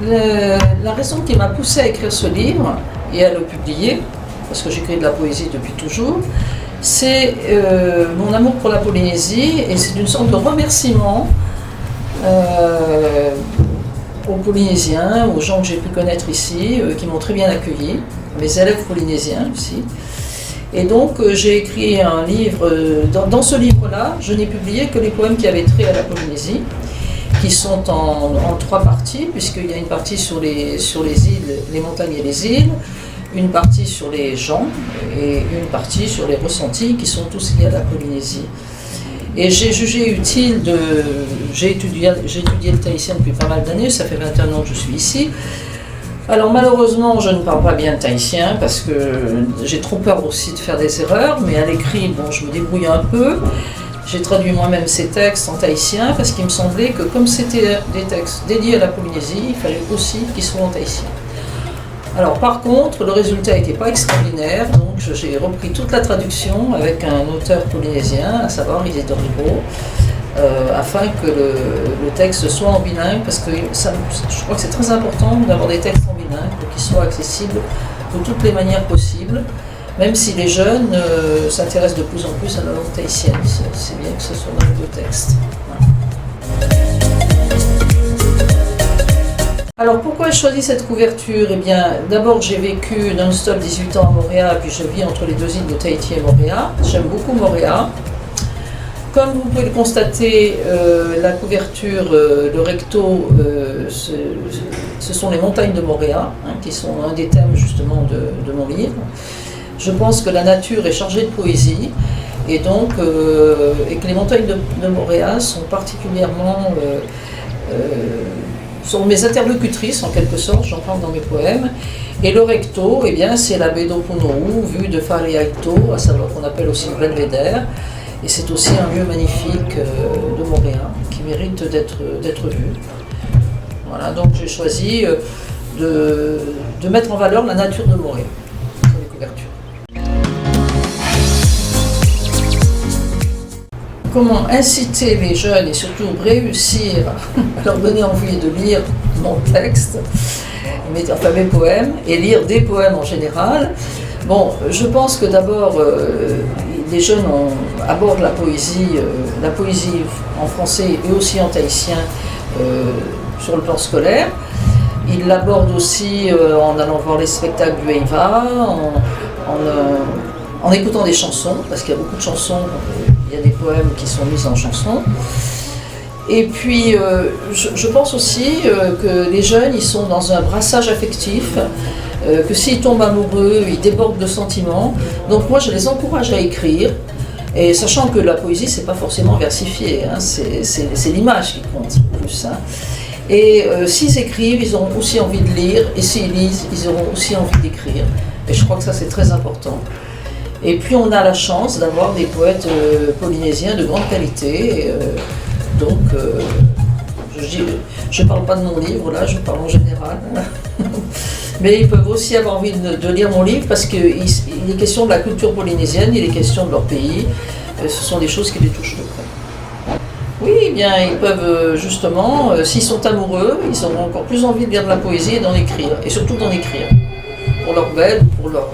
la raison qui m'a poussée à écrire ce livre et à le publier, parce que j'écris de la poésie depuis toujours, c'est mon amour pour la Polynésie, et c'est une sorte de remerciement aux Polynésiens, aux gens que j'ai pu connaître ici, qui m'ont très bien accueilli, mes élèves polynésiens aussi. Et donc j'ai écrit un livre, dans ce livre-là, je n'ai publié que les poèmes qui avaient trait à la Polynésie, qui sont en 3 parties, puisqu'il y a une partie sur les îles, les montagnes et les îles, une partie sur les gens et une partie sur les ressentis, qui sont tous liés à la Polynésie. Et j'ai jugé utile j'ai étudié le tahitien depuis pas mal d'années, ça fait 21 ans que je suis ici. Alors malheureusement, je ne parle pas bien tahitien parce que j'ai trop peur aussi de faire des erreurs, mais à l'écrit, bon, je me débrouille un peu. J'ai traduit moi-même ces textes en tahitien parce qu'il me semblait que comme c'était des textes dédiés à la Polynésie, il fallait aussi qu'ils soient en tahitien. Alors par contre, le résultat n'était pas extraordinaire, donc j'ai repris toute la traduction avec un auteur polynésien, à savoir Isidore Ribaud, afin que le texte soit en bilingue, parce que je crois que c'est très important d'avoir des textes en bilingue pour qu'ils soient accessibles de toutes les manières possibles, même si les jeunes s'intéressent de plus en plus à la langue tahitienne. C'est bien que ce soit dans les 2 textes. Voilà. Alors pourquoi j'ai choisi cette couverture? Eh bien, d'abord j'ai vécu non-stop 18 ans à Moorea, puis je vis entre les 2 îles de Tahiti et Moorea. J'aime beaucoup Moorea. Comme vous pouvez le constater, la couverture, le recto, ce sont les montagnes de Moorea, qui sont un des thèmes justement de mon livre. Je pense que la nature est chargée de poésie, et donc et que les montagnes de Moorea sont particulièrement sont mes interlocutrices en quelque sorte, j'en parle dans mes poèmes. Et le recto, eh bien, c'est la baie d'Opunohu, vue de Whare-Aito, à savoir qu'on appelle aussi le Belvédère. Et c'est aussi un lieu magnifique de Moorea qui mérite d'être vu. Voilà, donc j'ai choisi de mettre en valeur la nature de Moorea sur les couvertures. Comment inciter les jeunes et surtout réussir à leur donner envie de lire mon texte, enfin mes poèmes, et lire des poèmes en général. Bon, je pense que d'abord, les jeunes abordent la poésie en français et aussi en tahitien sur le plan scolaire. Ils l'abordent aussi en allant voir les spectacles du EIVA, en écoutant des chansons, parce qu'il y a beaucoup de chansons, il y a des poèmes qui sont mis en chansons. Et puis, je pense aussi que les jeunes, ils sont dans un brassage affectif, que s'ils tombent amoureux, ils débordent de sentiments. Donc moi, je les encourage à écrire, et sachant que la poésie, c'est pas forcément versifié, hein, c'est l'image qui compte plus. Hein. Et s'ils écrivent, ils auront aussi envie de lire, et s'ils lisent, ils auront aussi envie d'écrire. Et je crois que ça, c'est très important. Et puis on a la chance d'avoir des poètes polynésiens de grande qualité, donc je ne parle pas de mon livre là, je parle en général. Mais ils peuvent aussi avoir envie de lire mon livre parce qu'il est question de la culture polynésienne, il est question de leur pays, ce sont des choses qui les touchent de près. Oui, eh bien ils peuvent justement, s'ils sont amoureux, ils auront encore plus envie de lire de la poésie et d'en écrire, et surtout d'en écrire, pour leur belle, pour leur